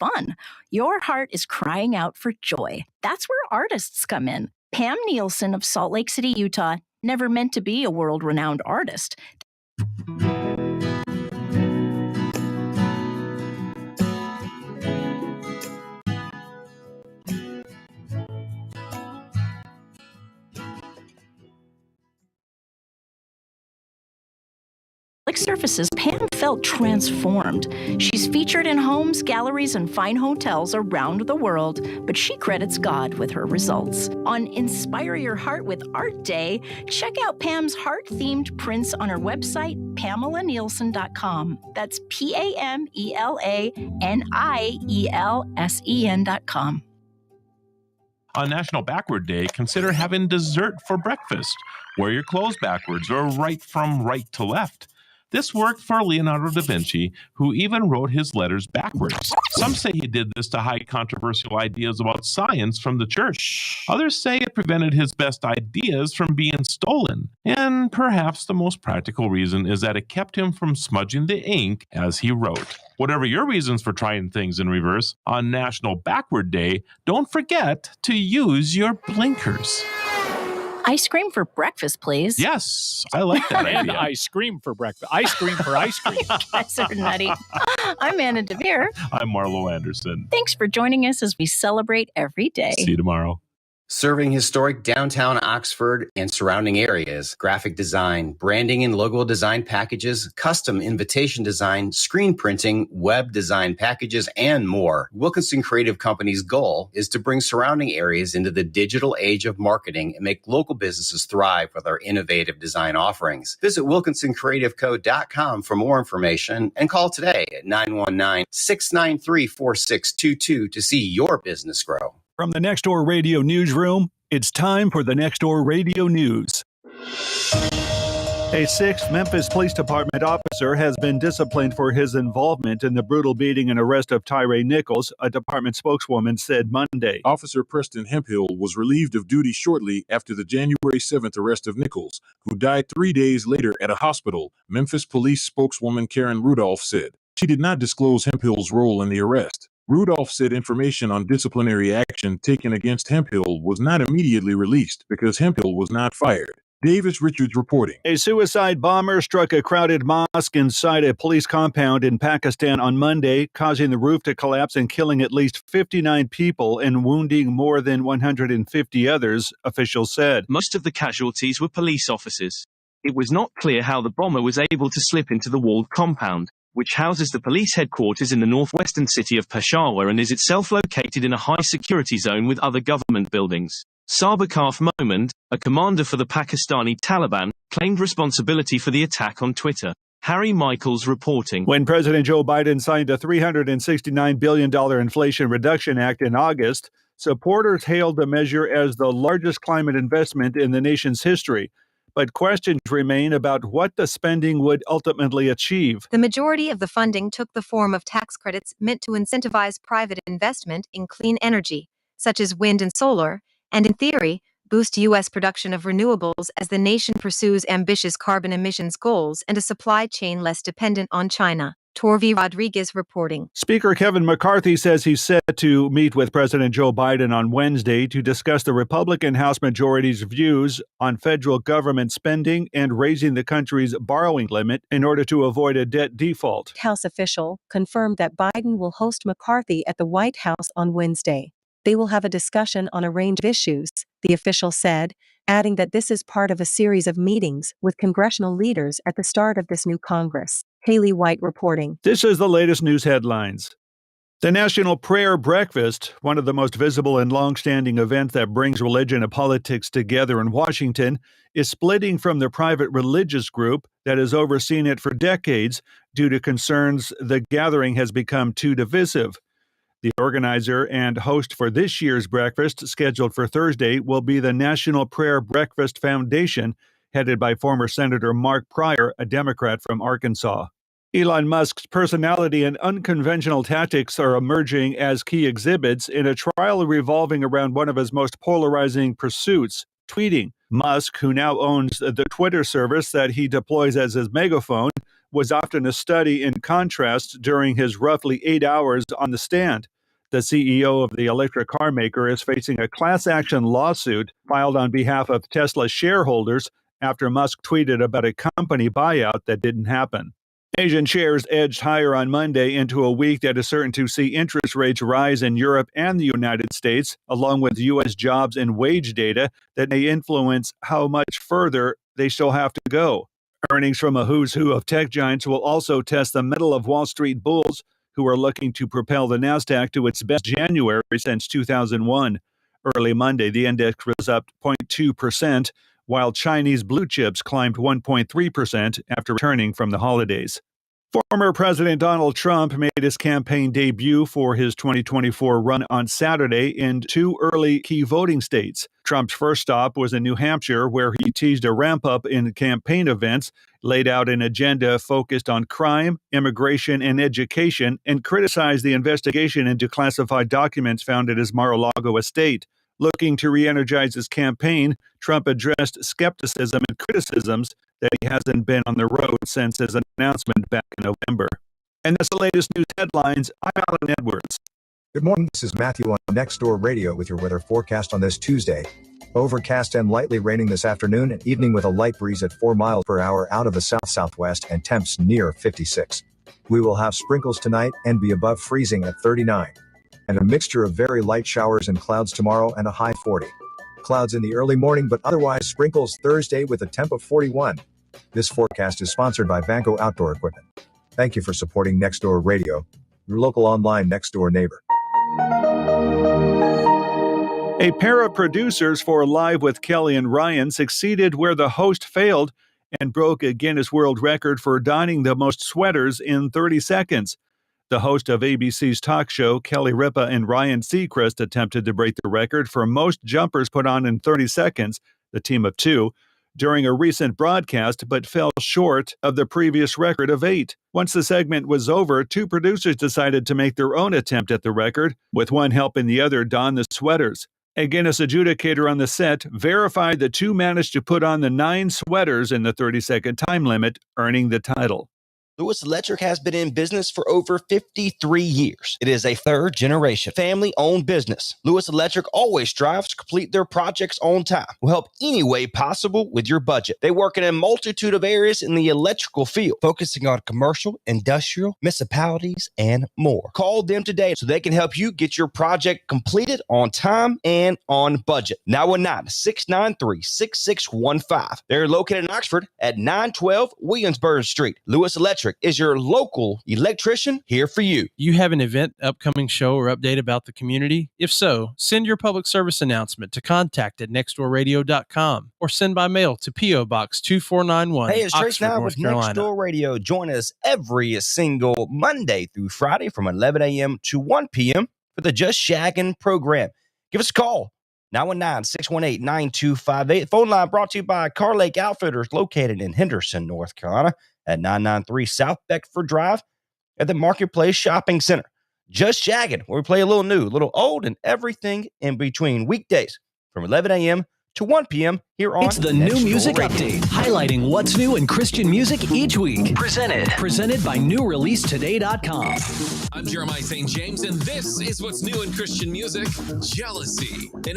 fun. Your heart is crying out for joy. That's where artists come in. Pam Nielsen of Salt Lake City, Utah, never meant to be a world-renowned artist. Surfaces, Pam felt transformed. She's featured in homes, galleries, and fine hotels around the world, but she credits God with her results. On Inspire Your Heart with Art Day, check out Pam's heart-themed prints on her website, PamelaNielsen.com. That's PamelaNielsen.com. On National Backward Day, consider having dessert for breakfast. Wear your clothes backwards or right from right to left. This worked for Leonardo da Vinci, who even wrote his letters backwards. Some say he did this to hide controversial ideas about science from the church. Others say it prevented his best ideas from being stolen. And perhaps the most practical reason is that it kept him from smudging the ink as he wrote. Whatever your reasons for trying things in reverse, on National Backward Day, don't forget to use your blinkers. Ice cream for breakfast, please. Yes, I like that And idea. ice cream for breakfast. Ice cream for ice cream. Guys are nutty. I'm Anna DeVere. I'm Marlo Anderson. Thanks for joining us as we celebrate every day. See you tomorrow. Serving historic downtown Oxford and surrounding areas, graphic design, branding and logo design packages, custom invitation design, screen printing, web design packages, and more. Wilkinson Creative Company's goal is to bring surrounding areas into the digital age of marketing and make local businesses thrive with our innovative design offerings. Visit WilkinsonCreativeCo.com for more information and call today at 919-693-4622 to see your business grow. From the Nextdoor Radio Newsroom, it's time for the Nextdoor Radio News. A 6th Memphis Police Department officer has been disciplined for his involvement in the brutal beating and arrest of Tyre Nichols, a department spokeswoman said Monday. Officer Preston Hemphill was relieved of duty shortly after the January 7th arrest of Nichols, who died 3 days later at a hospital, Memphis Police spokeswoman Karen Rudolph said. She did not disclose Hemphill's role in the arrest. Rudolph said information on disciplinary action taken against Hemphill was not immediately released because Hemphill was not fired. Davis Richards reporting. A suicide bomber struck a crowded mosque inside a police compound in Pakistan on Monday, causing the roof to collapse and killing at least 59 people and wounding more than 150 others, officials said. Most of the casualties were police officers. It was not clear how the bomber was able to slip into the walled compound, which houses the police headquarters in the northwestern city of Peshawar and is itself located in a high-security zone with other government buildings. Sarbarkaf Mohmand, a commander for the Pakistani Taliban, claimed responsibility for the attack on Twitter. Harry Michaels reporting. When President Joe Biden signed a $369 billion Inflation Reduction Act in August, supporters hailed the measure as the largest climate investment in the nation's history. But questions remain about what the spending would ultimately achieve. The majority of the funding took the form of tax credits meant to incentivize private investment in clean energy, such as wind and solar, and in theory, boost U.S. production of renewables as the nation pursues ambitious carbon emissions goals and a supply chain less dependent on China. Torvi Rodriguez reporting. Speaker Kevin McCarthy says he's set to meet with President Joe Biden on Wednesday to discuss the Republican House majority's views on federal government spending and raising the country's borrowing limit in order to avoid a debt default. House official confirmed that Biden will host McCarthy at the White House on Wednesday. They will have a discussion on a range of issues, the official said, adding that this is part of a series of meetings with congressional leaders at the start of this new Congress. Haley White reporting. This is the latest news headlines. The National Prayer Breakfast, one of the most visible and long-standing events that brings religion and politics together in Washington, is splitting from the private religious group that has overseen it for decades due to concerns the gathering has become too divisive. The organizer and host for this year's breakfast, scheduled for Thursday, will be the National Prayer Breakfast Foundation, headed by former Senator Mark Pryor, a Democrat from Arkansas. Elon Musk's personality and unconventional tactics are emerging as key exhibits in a trial revolving around one of his most polarizing pursuits, tweeting. Musk, who now owns the Twitter service that he deploys as his megaphone, was often a study in contrast during his roughly 8 hours on the stand. The CEO of the electric car maker is facing a class action lawsuit filed on behalf of Tesla shareholders after Musk tweeted about a company buyout that didn't happen. Asian shares edged higher on Monday into a week that is certain to see interest rates rise in Europe and the United States, along with U.S. jobs and wage data that may influence how much further they still have to go. Earnings from a who's who of tech giants will also test the mettle of Wall Street bulls, who are looking to propel the Nasdaq to its best January since 2001. Early Monday, the index was up 0.2%, while Chinese blue chips climbed 1.3% after returning from the holidays. Former President Donald Trump made his campaign debut for his 2024 run on Saturday in 2 early key voting states. Trump's first stop was in New Hampshire, where he teased a ramp-up in campaign events, laid out an agenda focused on crime, immigration, and education, and criticized the investigation into classified documents found at his Mar-a-Lago estate. Looking to re-energize his campaign, Trump addressed skepticism and criticisms that he hasn't been on the road since his announcement back in November. And that's the latest news headlines. I'm Alan Edwards. Good morning. This is Matthew on Nextdoor Radio with your weather forecast on this Tuesday. Overcast and lightly raining this afternoon and evening with a light breeze at 4 miles per hour out of the south-southwest and temps near 56. We will have sprinkles tonight and be above freezing at 39. And a mixture of very light showers and clouds tomorrow and a high 40. Clouds in the early morning but otherwise sprinkles Thursday with a temp of 41. This forecast is sponsored by Vanco Outdoor Equipment. Thank you for supporting Nextdoor Radio, your local online Nextdoor neighbor. A pair of producers for Live with Kelly and Ryan succeeded where the host failed and broke a Guinness World Record for donning the most sweaters in 30 seconds. The host of ABC's talk show, Kelly Ripa and Ryan Seacrest, attempted to break the record for most jumpers put on in 30 seconds, the team of 2, during a recent broadcast, but fell short of the previous record of 8. Once the segment was over, 2 producers decided to make their own attempt at the record, with one helping the other don the sweaters. A Guinness adjudicator on the set verified the 2 managed to put on the 9 sweaters in the 30-second time limit, earning the title. Lewis Electric has been in business for over 53 years. It is a third-generation, family-owned business. Lewis Electric always strives to complete their projects on time. Will help any way possible with your budget. They work in a multitude of areas in the electrical field, focusing on commercial, industrial, municipalities, and more. Call them today so they can help you get your project completed on time and on budget. 919-693-6615. They're located in Oxford at 912 Williamsburg Street. Lewis Electric is your local electrician here for you. You have an event, upcoming show, or update about the community? If so, send your public service announcement to contact@nextdoorradio.com or send by mail to P.O. Box 2491, Hey, it's Trace Oxford, now North with Carolina. Nextdoor Radio. Join us every single Monday through Friday from 11 a.m. to 1 p.m. for the Just Shaggin' program. Give us a call. 919-618-9258. Phone line brought to you by Car Lake Outfitters, located in Henderson, North Carolina, at 993 South Beckford Drive at the Marketplace Shopping Center. Just Shaggin', where we play a little new, a little old, and everything in between, weekdays from 11 a.m. to 1 p.m. here on It's the New Nextdoor Music Radio. Update, highlighting what's new in Christian music each week. Presented by NewReleaseToday.com. I'm Jeremiah St. James, and this is what's new in Christian music: Jealousy. An